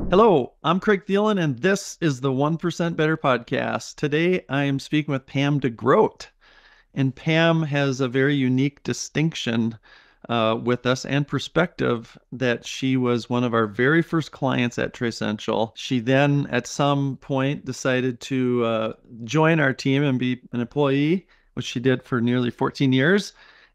Hello, I'm Craig Thielen, and this is the 1% Better podcast. Today, I am speaking with Pam DeGrote, and Pam has a very unique distinction with us and perspective that she was one of our very first clients at Trissential. She then, at some point, decided to join our team and be an employee, which she did for nearly 14 years.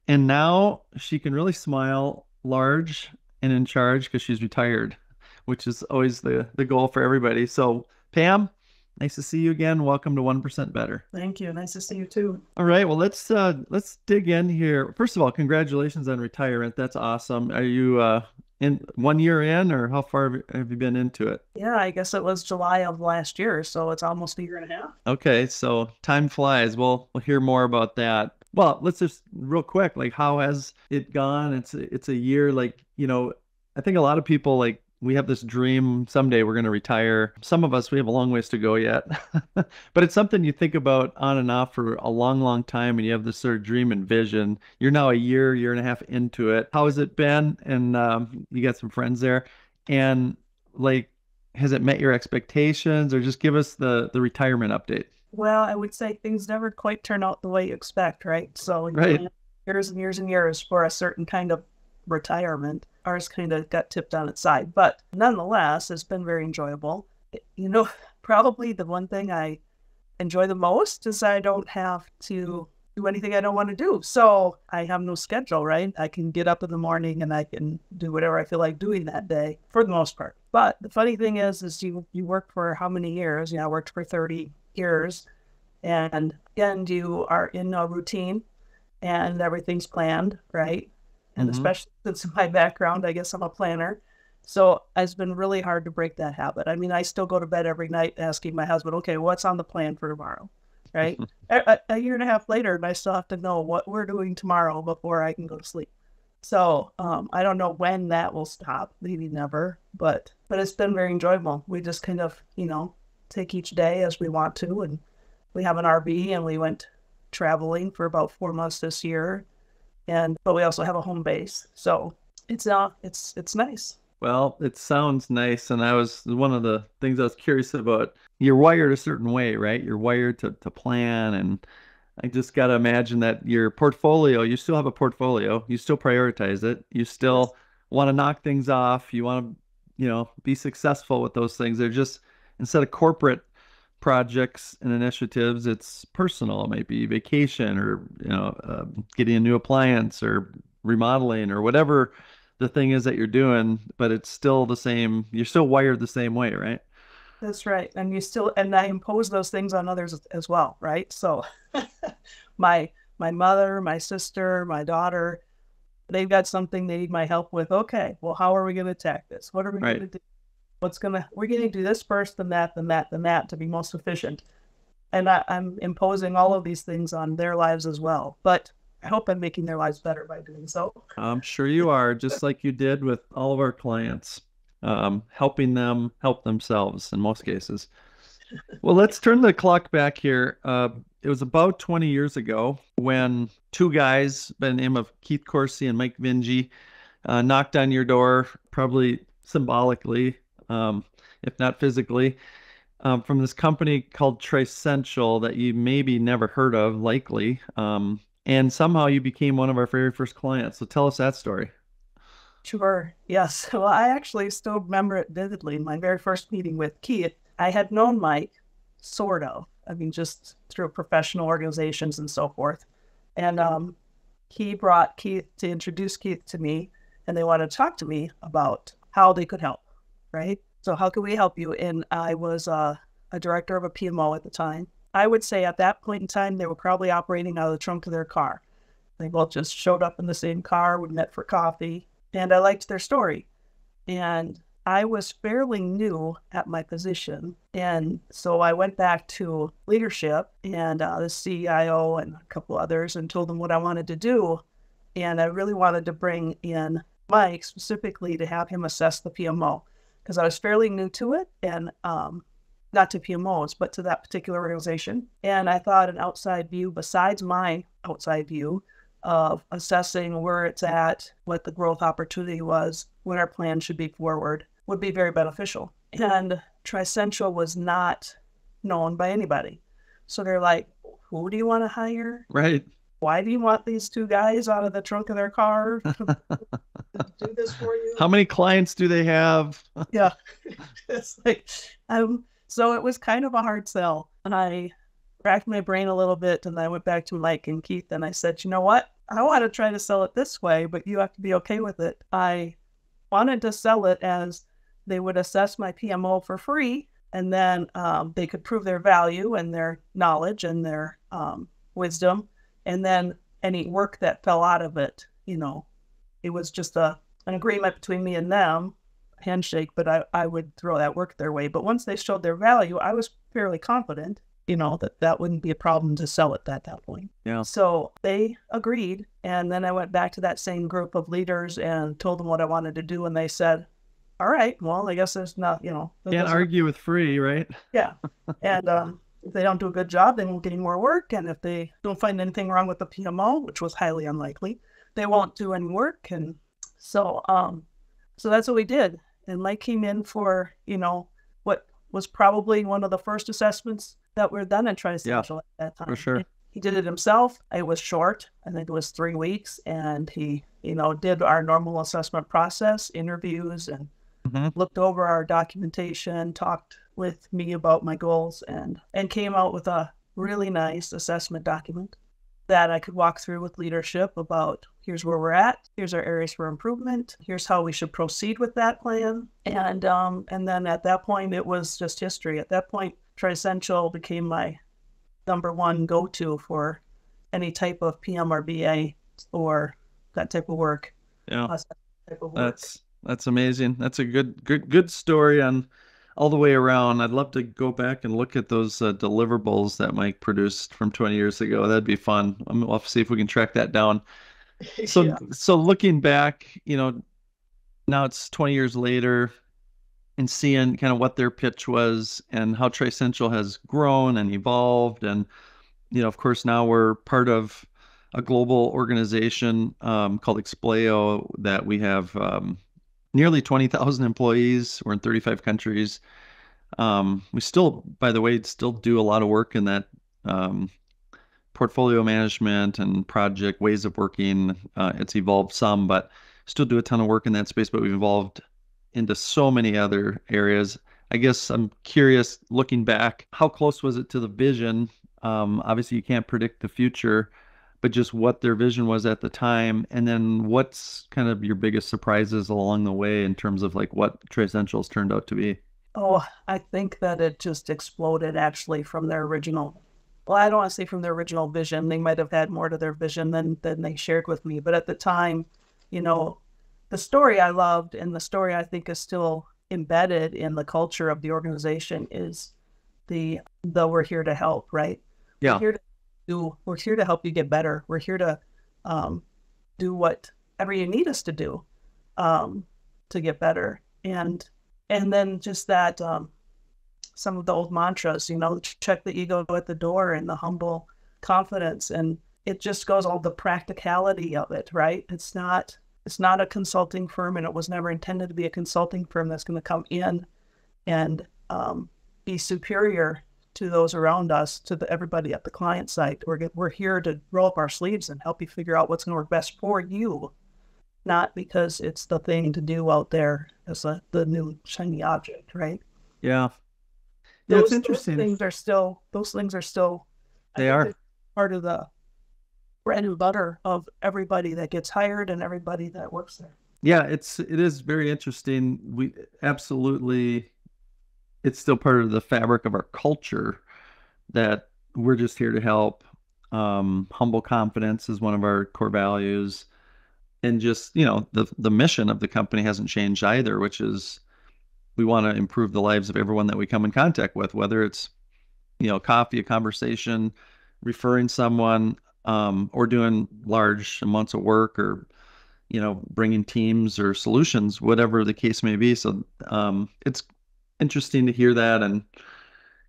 And now she can really smile large and in charge because she's retired, which is always the goal for everybody. So, Pam, nice to see you again. Welcome to 1% Better. Thank you. Nice to see you too. All right, well, let's dig in here. First of all, congratulations on retirement. That's awesome. Are you in 1 year in, or how far have you been into it? Yeah, I guess it was July of last year, so it's almost a year and a half. Okay, so time flies. We'll hear more about that. Well, let's just real quick, like, how has it gone? It's a year, like, I think a lot of people, like, we have this dream someday we're going to retire. Some of us, we have a long ways to go yet. But it's something you think about on and off for a long, long time, and you have this sort of dream and vision. You're now a year and a half into it. How has it been? And you got some friends there. And, like, has it met your expectations, or just give us the retirement update? Well, I would say things never quite turn out the way you expect, right? So you Right. plan years and years and years for a certain kind of retirement. Ours kind of got tipped on its side, but nonetheless, it's been very enjoyable. Probably the one thing I enjoy the most is I don't have to do anything I don't want to do. So I have no schedule, right? I can get up in the morning and I can do whatever I feel like doing that day for the most part. But the funny thing is you work for how many years? I worked for 30 years, and you are in a routine and everything's planned, right? And especially since my background, I guess I'm a planner. So it's been really hard to break that habit. I mean, I still go to bed every night asking my husband, okay, what's on the plan for tomorrow, right? a year and a half later, and I still have to know what we're doing tomorrow before I can go to sleep. So I don't know when that will stop, maybe never, but it's been very enjoyable. We just kind of, take each day as we want to. And we have an RV, and we went traveling for about 4 months this year. But we also have a home base, so it's nice. Well, it sounds nice, and one of the things I was curious about. You're wired a certain way, right? You're wired to plan, and I just got to imagine that your portfolio, you still have a portfolio, you still prioritize it, you still want to knock things off, you want to, be successful with those things. They're just, instead of corporate projects and initiatives, it's personal. It might be vacation, or getting a new appliance, or remodeling, or whatever the thing is that you're doing, but it's still the same. You're still wired the same way, right? That's right. And I impose those things on others as well, right? So my mother, my sister, my daughter, they've got something they need my help with. Okay, well, how are we going to attack this? What are we going to do? We're going to do this first, then that, then that, then that, to be most efficient. And I'm imposing all of these things on their lives as well. But I hope I'm making their lives better by doing so. I'm sure you are, just like you did with all of our clients, helping them help themselves in most cases. Well, let's turn the clock back here. It was about 20 years ago when two guys by the name of Keith Korsi and Mike Vinge knocked on your door, probably symbolically, if not physically, from this company called Trissential that you maybe never heard of, likely. And somehow you became one of our very first clients. So tell us that story. Sure. Yes. Well, I actually still remember it vividly. My very first meeting with Keith, I had known Mike, sort of. I mean, just through professional organizations and so forth. And he brought Keith to introduce Keith to me, and they wanted to talk to me about how they could help, right? So how can we help you? And I was a director of a PMO at the time. I would say at that point in time, they were probably operating out of the trunk of their car. They both just showed up in the same car, we met for coffee, and I liked their story. And I was fairly new at my position. And so I went back to leadership and the CIO and a couple others and told them what I wanted to do. And I really wanted to bring in Mike specifically to have him assess the PMO, because I was fairly new to it, and not to PMOs, but to that particular organization. And I thought an outside view, besides my outside view of assessing where it's at, what the growth opportunity was, what our plan should be forward, would be very beneficial. And Trissential was not known by anybody. So they're like, who do you want to hire? Right. Why do you want these two guys out of the trunk of their car to do this for you? How many clients do they have? Yeah. It's like, so it was kind of a hard sell. And I racked my brain a little bit, and I went back to Mike and Keith and I said, you know what? I want to try to sell it this way, but you have to be okay with it. I wanted to sell it as they would assess my PMO for free, and then they could prove their value and their knowledge and their wisdom. And then any work that fell out of it, you know, it was just an agreement between me and them, handshake, but I would throw that work their way. But once they showed their value, I was fairly confident, you know, that wouldn't be a problem to sell it at that point. Yeah. So they agreed. And then I went back to that same group of leaders and told them what I wanted to do. And they said, all right, well, I guess there's not, you know. Can't argue with free, right? Yeah. And if they don't do a good job, they won't get any more work. And if they don't find anything wrong with the PMO, which was highly unlikely, they won't do any work. And so that's what we did. And Mike came in for, you know, what was probably one of the first assessments that were done in Trissential at that time. For sure. And he did it himself. It was short. I think it was 3 weeks. And he, you know, did our normal assessment process, interviews, and looked over our documentation, talked with me about my goals, and came out with a really nice assessment document that I could walk through with leadership about, here's where we're at, here's our areas for improvement, here's how we should proceed with that plan. And then at that point, it was just history. At that point, Trissential became my #1 go-to for any type of PM or BA or that type of work. Yeah, that's amazing. That's a good story on all the way around. I'd love to go back and look at those deliverables that Mike produced from 20 years ago. That'd be fun. We'll have to see if we can track that down. So, so looking back, you know, now it's 20 years later, and seeing kind of what their pitch was and how Trissential has grown and evolved. And, you know, of course, now we're part of a global organization called 𝐥𝐤 that we have nearly 20,000 employees. We're in 35 countries. We still, by the way, still do a lot of work in that portfolio management and project ways of working. It's evolved some, but still do a ton of work in that space, but we've evolved into so many other areas. I guess I'm curious, looking back, how close was it to the vision? Obviously, you can't predict the future, but just what their vision was at the time. And then what's kind of your biggest surprises along the way in terms of like what Trissential's turned out to be? Oh, I think that it just exploded actually from their original, well, I don't want to say from their original vision. They might have had more to their vision than they shared with me. But at the time, you know, the story I loved and the story I think is still embedded in the culture of the organization is the we're here to help, right? Yeah. We're here to help you get better. We're here to do whatever you need us to do to get better. And then just that some of the old mantras, you know, check the ego at the door and the humble confidence. And it just goes all the practicality of it, right? It's not a consulting firm, and it was never intended to be a consulting firm that's going to come in and be superior to those around us, to everybody at the client site. We're here to roll up our sleeves and help you figure out what's going to work best for you, not because it's the thing to do out there as the new shiny object, right? Yeah. It's interesting. Those things are still they are part of the bread and butter of everybody that gets hired and everybody that works there. Yeah, it is very interesting. We absolutely, it's still part of the fabric of our culture that we're just here to help. Humble confidence is one of our core values. And just, you know, the mission of the company hasn't changed either, which is we want to improve the lives of everyone that we come in contact with, whether it's, you know, coffee, a conversation, referring someone, or doing large amounts of work, or, you know, bringing teams or solutions, whatever the case may be. So it's interesting to hear that, and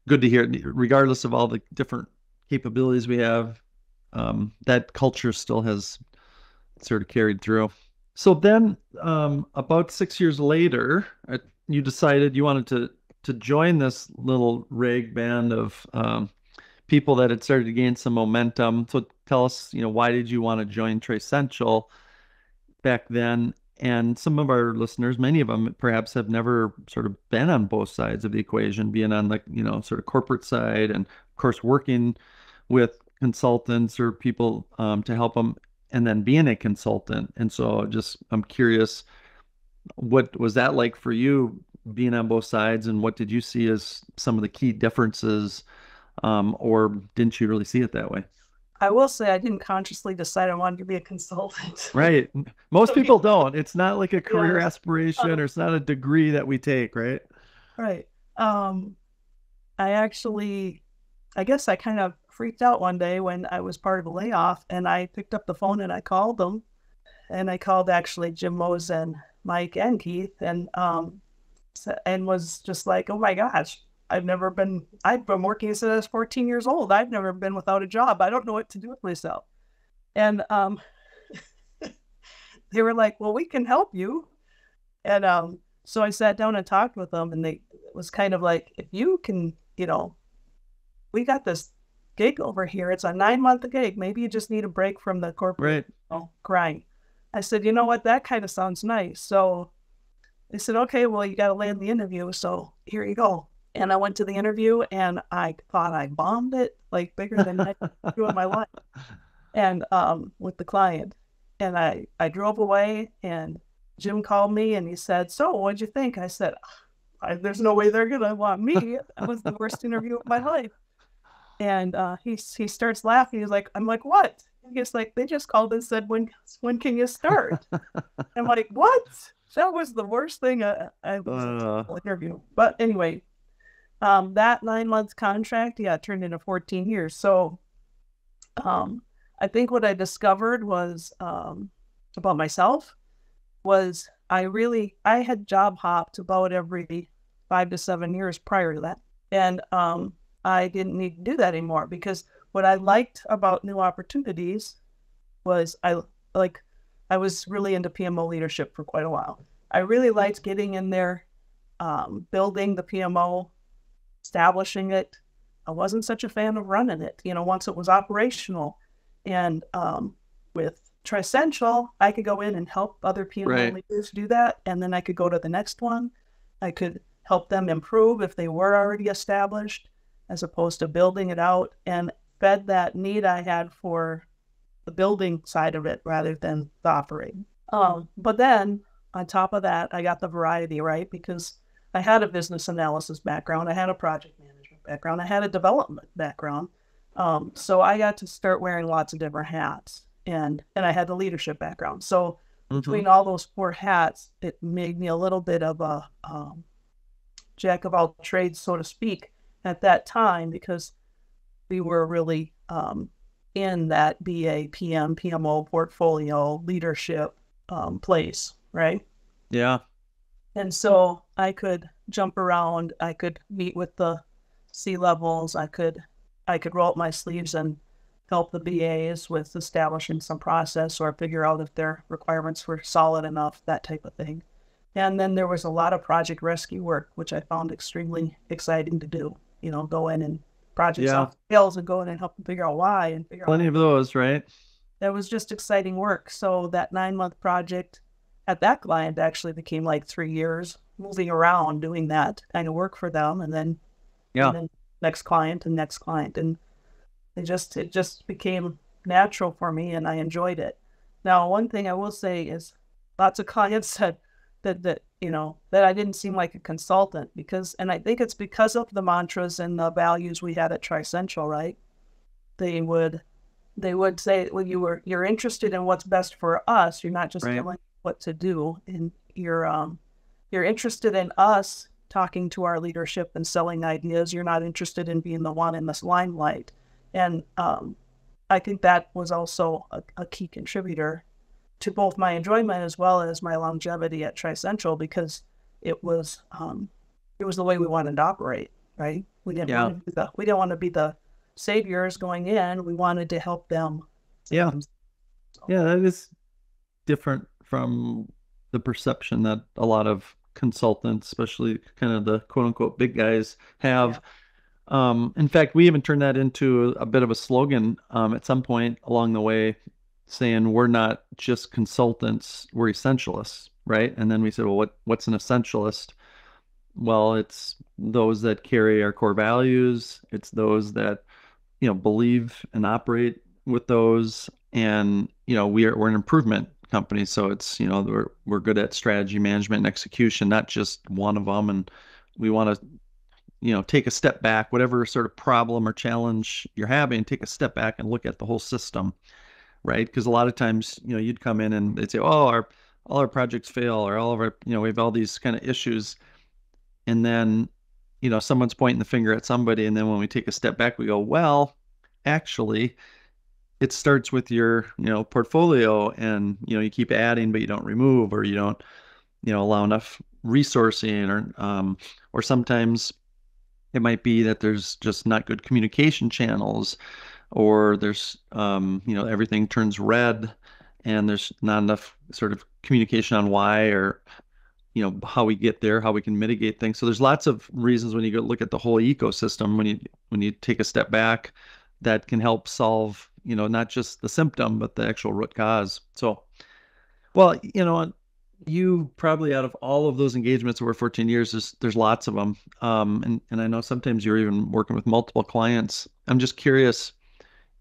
good to hear, regardless of all the different capabilities we have, that culture still has sort of carried through. So then about 6 years later, you decided you wanted to join this little rag band of people that had started to gain some momentum. So tell us, why did you want to join Trissential back then? And some of our listeners, many of them perhaps have never sort of been on both sides of the equation, being on the, sort of corporate side and of course working with consultants or people to help them and then being a consultant. And so I'm curious, what was that like for you being on both sides, and what did you see as some of the key differences, or didn't you really see it that way? I will say I didn't consciously decide I wanted to be a consultant. Right. Most people don't. It's not like a career Yeah. aspiration, or it's not a degree that we take, right? Right. I guess I kind of freaked out one day when I was part of a layoff, and I picked up the phone and I called them, and I called actually Jim Mose and Mike and Keith, and was just like, oh my gosh, I've been working since I was 14 years old. I've never been without a job. I don't know what to do with myself. And they were like, well, we can help you. And so I sat down and talked with them, and it was kind of like, if you can, we got this gig over here. It's a 9-month gig. Maybe you just need a break from the corporate grind. I said, you know what? That kind of sounds nice. So they said, okay, well, you got to land the interview. So here you go. And I went to the interview, and I thought I bombed it like bigger than I do in my life, and with the client. And I drove away, and Jim called me and he said, so what'd you think? I said, there's no way they're going to want me. That was the worst interview of my life. And he starts laughing. He's like, I'm like, what? He's like, they just called and said, when can you start? I'm like, what? That was the worst thing I was interview. But anyway, that 9-month contract, turned into 14 years. So I think what I discovered was about myself was I had job hopped about every 5 to 7 years prior to that. And I didn't need to do that anymore, because what I liked about new opportunities was I was really into PMO leadership for quite a while. I really liked getting in there, building the PMO, establishing it. I wasn't such a fan of running it, once it was operational. And with Trissential, I could go in and help other PMO leaders do that. And then I could go to the next one. I could help them improve if they were already established, as opposed to building it out, and fed that need I had for the building side of it rather than the operating. But then on top of that, I got the variety, right? Because I had a business analysis background. I had a project management background. I had a development background. So I got to start wearing lots of different hats, and I had the leadership background. So between all those 4 hats, it made me a little bit of a jack of all trades, so to speak, at that time, because we were really in that BA, PM, PMO portfolio leadership place, right? Yeah. And so I could jump around. I could meet with the C-levels. I could roll up my sleeves and help the BAs with establishing some process, or figure out if their requirements were solid enough, that type of thing. And then there was a lot of project rescue work, which I found extremely exciting to do. Go in and projects off fails and go in and help them figure out why, and figure plenty of those, right? That was just exciting work. So that 9-month project at that client actually became like 3 years, moving around doing that kind of work for them, and then next client and next client, and it just became natural for me, and I enjoyed it. Now, one thing I will say is, lots of clients said that I didn't seem like a consultant, and I think it's because of the mantras and the values we had at Trissential, right? They would say, well, you're interested in what's best for us. You're not just telling what to do, and you're interested in us talking to our leadership and selling ideas. You're not interested in being the one in this limelight. And I think that was also a key contributor to both my enjoyment as well as my longevity at Trissential, because it was the way we wanted to operate, right? We didn't want to be the saviors going in. We wanted to help them. Yeah. Yeah, that is different from the perception that a lot of consultants, especially kind of the quote unquote big guys, have. In fact, we even turned that into a bit of a slogan at some point along the way, saying we're not just consultants, we're essentialists, right? And then we said, well, what's an essentialist? Well, it's those that carry our core values. It's those that, believe and operate with those. And, we're an improvement company. So it's, we're good at strategy management and execution, not just one of them. And we want to, take a step back, whatever sort of problem or challenge you're having, take a step back and look at the whole system, right? Because a lot of times, you'd come in and they'd say, oh, all our projects fail, or all of our, we have all these kind of issues. And then, someone's pointing the finger at somebody. And then when we take a step back, we go, well, actually, it starts with your, portfolio, and, you keep adding, but you don't remove, or you don't, allow enough resourcing, or sometimes it might be that there's just not good communication channels, or there's, everything turns red and there's not enough sort of communication on why, or, how we get there, how we can mitigate things. So there's lots of reasons when you go look at the whole ecosystem, when you take a step back, that can help solve, not just the symptom, but the actual root cause. So, well, you probably, out of all of those engagements over 14 years, there's lots of them. And I know sometimes you're even working with multiple clients. I'm just curious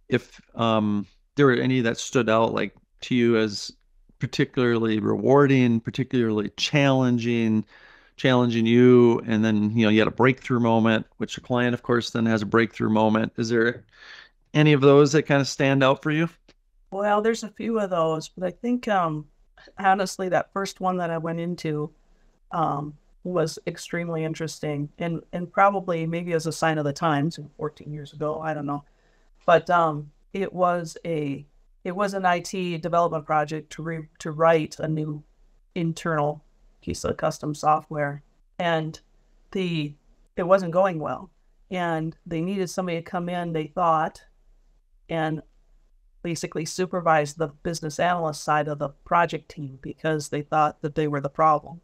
if there were any that stood out like to you as particularly rewarding, particularly challenging you, and then, you had a breakthrough moment, which a client, of course, then has a breakthrough moment. Is there any of those that kind of stand out for you? Well, there's a few of those, but I think honestly, that first one that I went into was extremely interesting, and probably maybe as a sign of the times, 14 years ago, I don't know. But it was an IT development project to write a new internal piece of custom software, and it wasn't going well, and they needed somebody to come in, they thought, and basically supervise the business analyst side of the project team, because they thought that they were the problem.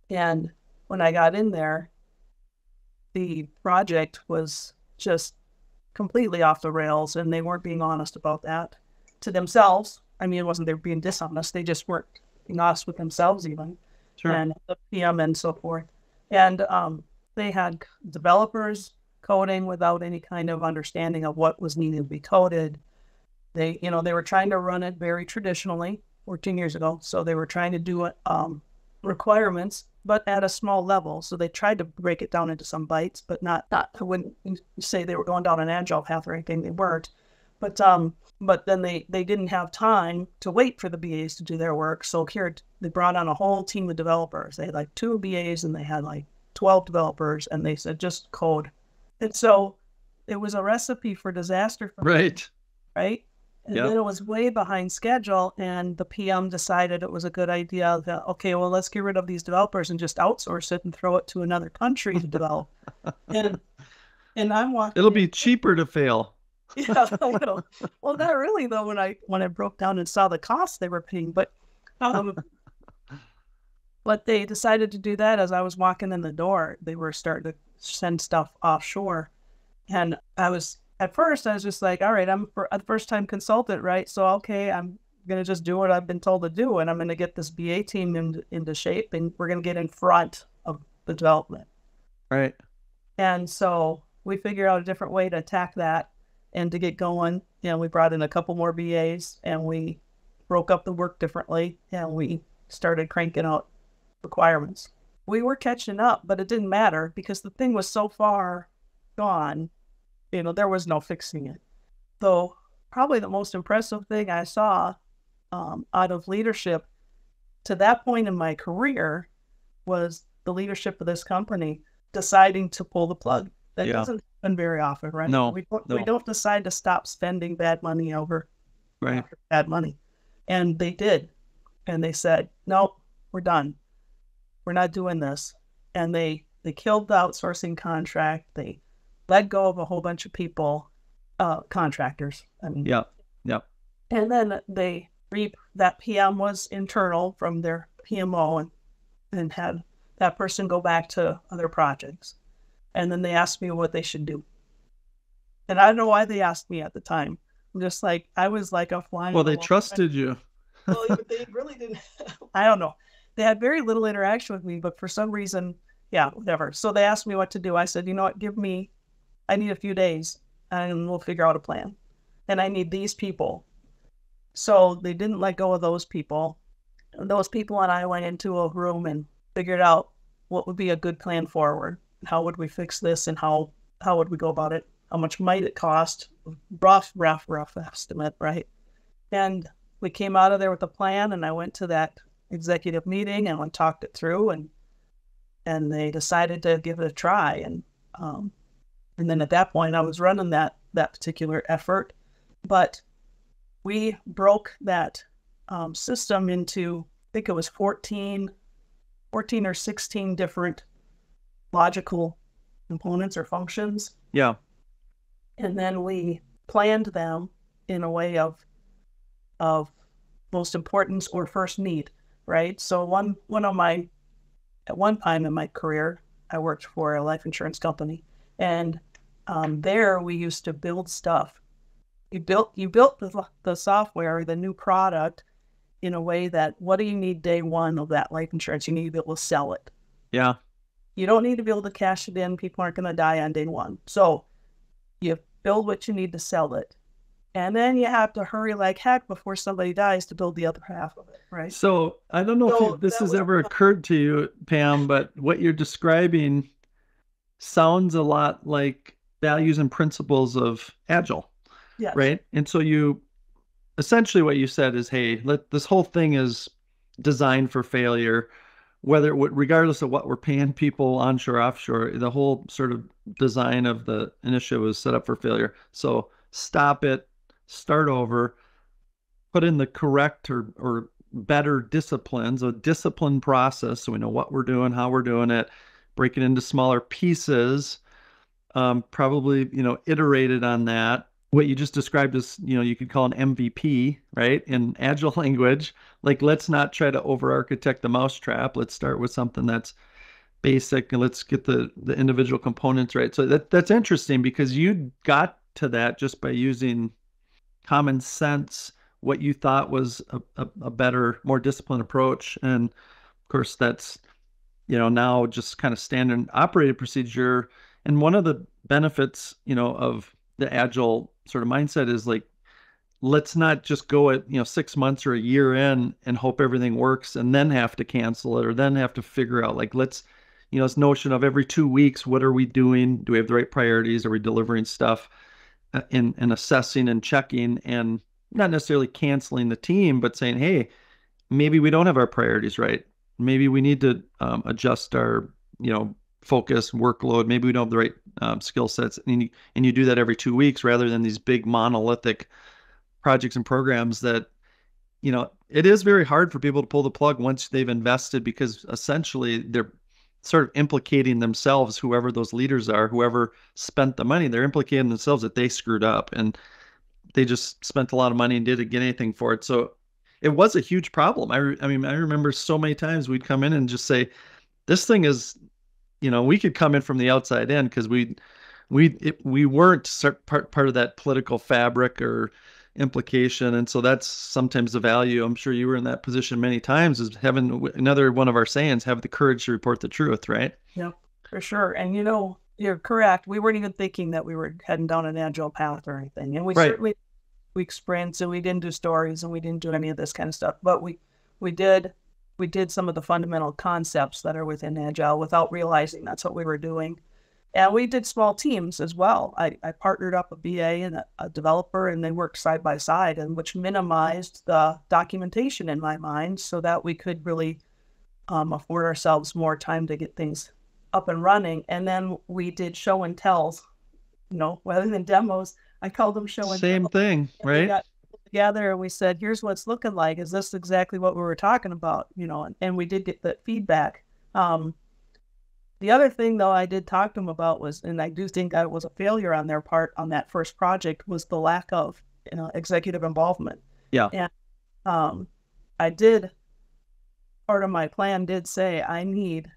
And when I got in there, the project was just completely off the rails, and they weren't being honest about that to themselves. I mean, it wasn't they were being dishonest. They just weren't being honest with themselves even. Sure. And the PM and so forth. And they had developers coding without any kind of understanding of what was needed to be coded. They were trying to run it very traditionally 14 years ago. So they were trying to do requirements, but at a small level. So they tried to break it down into some bites, but not when you say they were going down an agile path or anything, they weren't. But then they didn't have time to wait for the BAs to do their work. So here they brought on a whole team of developers. They had like 2 BAs and they had like 12 developers, and they said, just code. And so it was a recipe for disaster. Right. Right. And then it was way behind schedule, and the PM decided it was a good idea that, okay, well, let's get rid of these developers and just outsource it and throw it to another country to develop. And I'm walking. It'll be cheaper to fail. Yeah, a little. Well, not really though. When I broke down and saw the costs they were paying, but they decided to do that as I was walking in the door. They were starting to send stuff offshore, and at first, I was just like, all right, I'm a first-time consultant, right? So, okay, I'm going to just do what I've been told to do, and I'm going to get this BA team into shape, and we're going to get in front of the development. Right. And so we figured out a different way to attack that and to get going. We brought in a couple more BAs, and we broke up the work differently, and we started cranking out requirements. We were catching up, but it didn't matter because the thing was so far gone. There was no fixing it. So probably the most impressive thing I saw out of leadership to that point in my career was the leadership of this company deciding to pull the plug. That doesn't happen very often, right? No, we don't decide to stop spending bad money over bad money. And they did. And they said, nope, we're done. We're not doing this. And they killed the outsourcing contract. They let go of a whole bunch of people, contractors. I mean, yeah. And then that PM was internal from their PMO, and and had that person go back to other projects. And then they asked me what they should do. And I don't know why they asked me at the time. I'm just like, I was like a fly. Well, they trusted you. Well, they really didn't. I don't know. They had very little interaction with me, but for some reason, yeah, whatever. So they asked me what to do. I said, you know what, I need a few days and we'll figure out a plan. And I need these people. So they didn't let go of those people. Those people and I went into a room and figured out what would be a good plan forward. How would we fix this, and how would we go about it? How much might it cost? Rough estimate, right? And we came out of there with a plan, and I went to that executive meeting and we talked it through, and they decided to give it a try. And then at that point I was running that particular effort, but we broke that system into, I think it was 14 or 16 different logical components or functions. Yeah. And then we planned them in a way of most importance or first need, right? So at one time in my career, I worked for a life insurance company, and there we used to build stuff. You built the software, the new product, in a way that, what do you need day one of that life insurance? You need to be able to sell it. Yeah. You don't need to be able to cash it in. People aren't going to die on day one. So you build what you need to sell it. And then you have to hurry like heck before somebody dies to build the other half of it, right? So I don't know if this has ever occurred to you, Pam, but what you're describing sounds a lot like values and principles of Agile. Yes. Right? And so essentially what you said is, hey, this whole thing is designed for failure, regardless of what we're paying people onshore, offshore. The whole sort of design of the initiative was set up for failure. So stop it, start over, put in the correct or better disciplines, a disciplined process, so we know what we're doing, how we're doing it, break it into smaller pieces, probably, iterated on that. What you just described as, you could call an MVP, right? In Agile language, like, let's not try to over-architect the mousetrap. Let's start with something that's basic, and let's get the individual components right. So that's interesting, because you got to that just by using common sense, what you thought was a better, more disciplined approach. And of course, that's, now just kind of standard operating procedure. And one of the benefits, of the Agile sort of mindset is, like, let's not just go at 6 months or a year in and hope everything works and then have to cancel it, or then have to figure out, like, let's this notion of every 2 weeks, what are we doing? Do we have the right priorities? Are we delivering stuff? In assessing and checking, and not necessarily canceling the team, but saying, hey, maybe we don't have our priorities right. Maybe we need to adjust our focus, workload. Maybe we don't have the right skill sets, and you do that every 2 weeks, rather than these big monolithic projects and programs that, it is very hard for people to pull the plug once they've invested, because essentially they're sort of implicating themselves, whoever those leaders are, whoever spent the money, they're implicating themselves that they screwed up and they just spent a lot of money and didn't get anything for it. So it was a huge problem. I remember so many times we'd come in and just say, this thing is, we could come in from the outside in, because we weren't part of that political fabric or implication. And so that's sometimes the value. I'm sure you were in that position many times, is having, another one of our sayings, have the courage to report the truth, right? Yeah, for sure. And you're correct. We weren't even thinking that we were heading down an Agile path or anything. And we certainly, we sprints, and we didn't do stories, and we didn't do any of this kind of stuff. But we did some of the fundamental concepts that are within Agile without realizing that's what we were doing. And we did small teams as well. I partnered up a BA and a developer, and they worked side by side, and which minimized the documentation in my mind, so that we could really afford ourselves more time to get things up and running. And then we did show and tells, rather than demos. I called them show and tells. Same thing, right? We got together and we said, here's what it's looking like. Is this exactly what we were talking about? And we did get the feedback. The other thing, though, I did talk to them about was, and I do think that it was a failure on their part on that first project, was the lack of executive involvement. Yeah. And I did part of my plan did say I need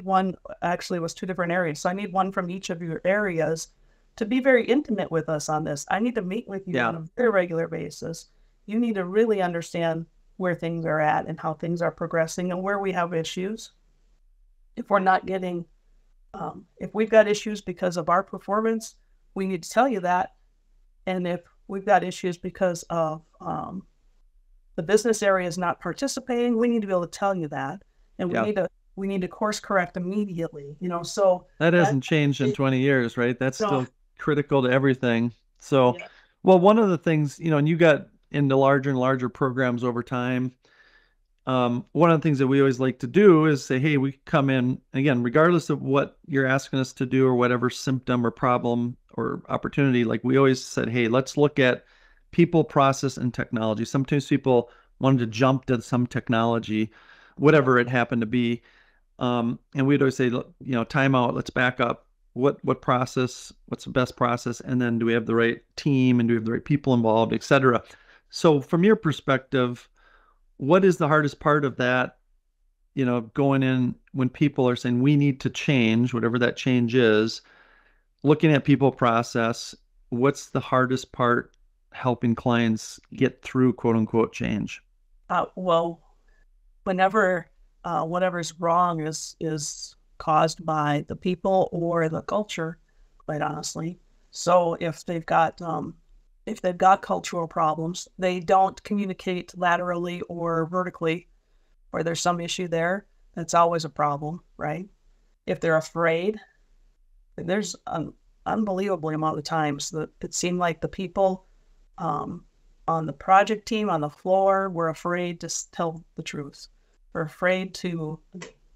one. Actually, it was 2 different areas, so I need one from each of your areas to be very intimate with us on this. I need to meet with you on a very regular basis. You need to really understand where things are at and how things are progressing and where we have issues. If we're not getting, if we've got issues because of our performance, we need to tell you that. And if we've got issues because of the business area is not participating, we need to be able to tell you that. And we need to course correct immediately, so that hasn't changed in 20 years, right? That's still critical to everything. So, yeah. well, one of the things, and you got into larger and larger programs over time. One of the things that we always like to do is say, hey, we come in, again, regardless of what you're asking us to do or whatever symptom or problem or opportunity, like we always said, hey, let's look at people, process, and technology. Sometimes people wanted to jump to some technology, whatever it happened to be. And we'd always say, time out, let's back up. What process, what's the best process? And then do we have the right team and do we have the right people involved, et cetera? So from your perspective, what is the hardest part of that, going in when people are saying we need to change, whatever that change is, looking at people process, what's the hardest part helping clients get through quote unquote change? Well, whenever whatever's wrong is caused by the people or the culture, quite honestly. So if they've got cultural problems, they don't communicate laterally or vertically, or there's some issue there, that's always a problem, right? If they're afraid, there's an unbelievable amount of times that it seemed like the people on the project team on the floor were afraid to tell the truth. We're afraid to,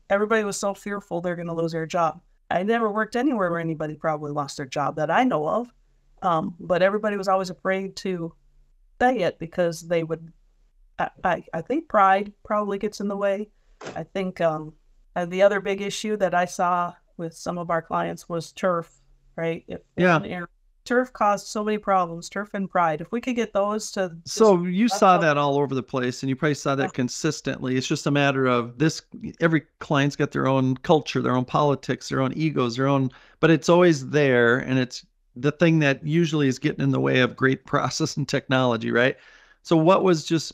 everybody was so fearful they're going to lose their job. I never worked anywhere where anybody probably lost their job that I know of. But everybody was always afraid to say it because they would, I think pride probably gets in the way. I think the other big issue that I saw with some of our clients was turf, right? Turf caused so many problems, turf and pride. If we could get those to... So you saw that all over the place, and you probably saw that consistently. It's just a matter of every client's got their own culture, their own politics, their own egos, but it's always there, and it's the thing that usually is getting in the way of great process and technology, right? So what was just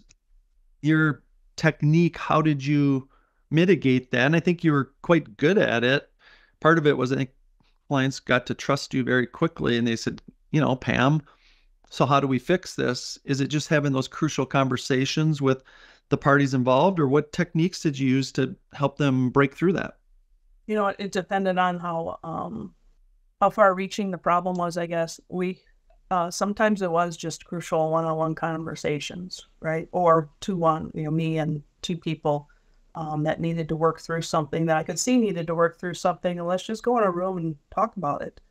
your technique? How did you mitigate that? And I think you were quite good at it. Part of it was, I think, clients got to trust you very quickly, and they said, Pam, so how do we fix this? Is it just having those crucial conversations with the parties involved, or what techniques did you use to help them break through that? It depended on how far reaching the problem was, I guess. Sometimes it was just crucial one-on-one conversations, right? Or 2-1, me and 2 people that needed to work through something that I could see needed to work through something, and let's just go in a room and talk about it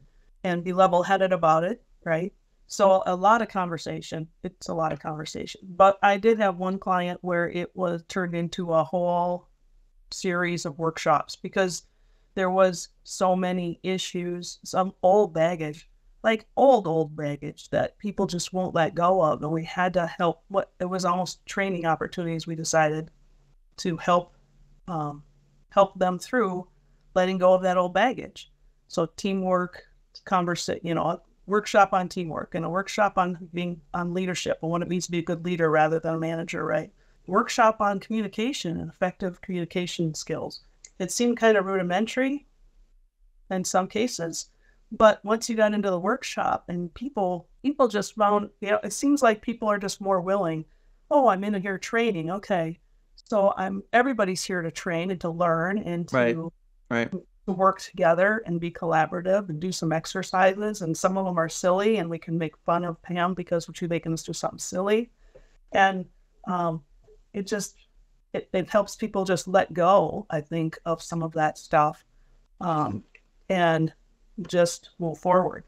and be level-headed about it, right? So a lot of conversation. It's a lot of conversation. But I did have one client where it was turned into a whole series of workshops because there was so many issues, some old baggage, like old baggage that people just won't let go of. And we had to help. It was almost training opportunities. We decided to help them through letting go of that old baggage. So teamwork, a workshop on teamwork and a workshop on being on leadership and what it means to be a good leader rather than a manager, right? Workshop on communication and effective communication skills. It seemed kind of rudimentary in some cases, but once you got into the workshop and people just found, it seems like people are just more willing. Oh, I'm in here training. Okay. So everybody's here to train and to learn and to work together and be collaborative and do some exercises. And some of them are silly and we can make fun of Pam because she's making us do something silly. And it helps people just let go, I think, of some of that stuff and just move forward.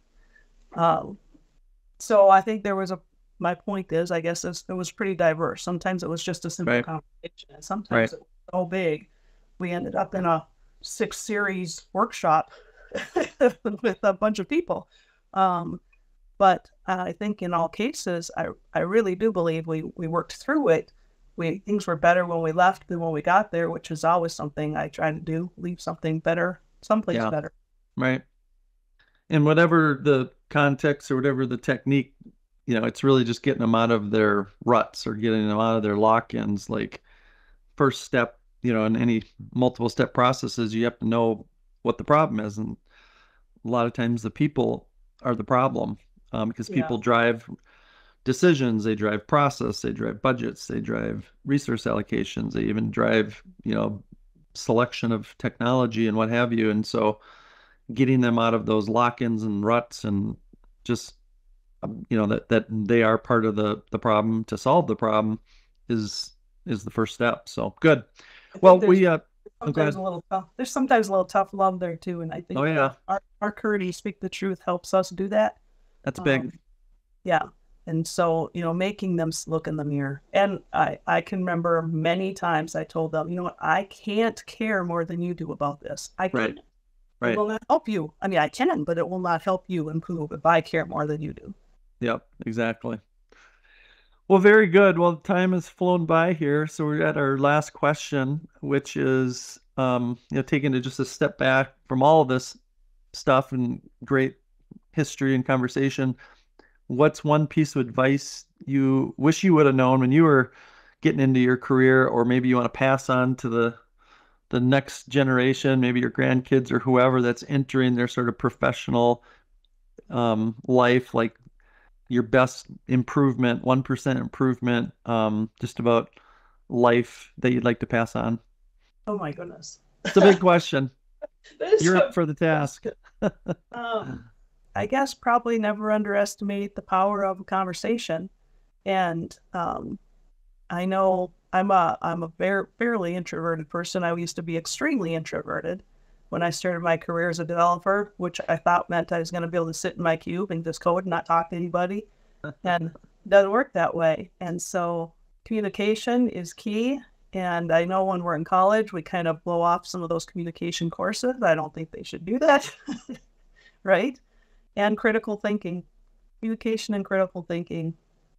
So I think my point is, I guess it was pretty diverse. Sometimes it was just a simple conversation, and sometimes it was so big. We ended up in a 6-series workshop with a bunch of people. But I think in all cases, I really do believe we worked through it things were better when we left than when we got there, which is always something I try to do, leave something better, someplace better. Right. And whatever the context or whatever the technique, it's really just getting them out of their ruts or getting them out of their lock-ins. Like first step, in any multiple step processes, you have to know what the problem is. And a lot of times the people are the problem, because people drive decisions, they drive process, they drive budgets, they drive resource allocations, they even drive, selection of technology and what have you. And so getting them out of those lock-ins and ruts and just, that they are part of the problem to solve the problem is the first step. So good. Well, sometimes a little tough. There's sometimes a little tough love there too. And I think our Courtesy Speak the Truth helps us do that. That's big. Yeah. And so, making them look in the mirror. And I can remember many times I told them, I can't care more than you do about this. I can't. Right. It will not help you. I mean, I can, but it will not help you improve if I care more than you do. Yep, exactly. Well, very good. Well, time has flown by here. So we're at our last question, which is, taking it just a step back from all of this stuff and great history and conversation. What's one piece of advice you wish you would have known when you were getting into your career, or maybe you want to pass on to the next generation, maybe your grandkids or whoever that's entering their sort of professional life, like your best improvement, 1% improvement, just about life that you'd like to pass on? Oh my goodness. It's a big question. You're up for the task. I guess probably never underestimate the power of a conversation. And I know I'm a fairly introverted person. I used to be extremely introverted when I started my career as a developer, which I thought meant I was going to be able to sit in my cube and just code and not talk to anybody. And it doesn't work that way. And so communication is key. And I know when we're in college, we kind of blow off some of those communication courses. I don't think they should do that. Right? And critical thinking, communication and critical thinking.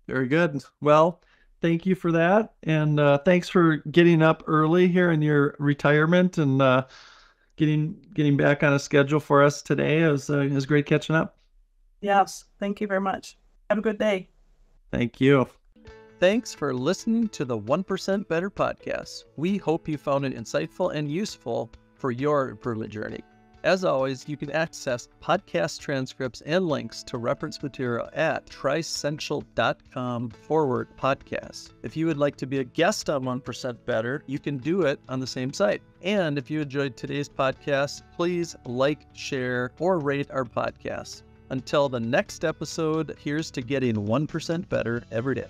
Very good. Well, thank you for that. And thanks for getting up early here in your retirement and getting back on a schedule for us today. It was great catching up. Yes. Thank you very much. Have a good day. Thank you. Thanks for listening to the 1% Better podcast. We hope you found it insightful and useful for your improvement journey. As always, you can access podcast transcripts and links to reference material at Trissential.com/podcast. If you would like to be a guest on 1% Better, you can do it on the same site. And if you enjoyed today's podcast, please like, share, or rate our podcast. Until the next episode, here's to getting 1% better every day.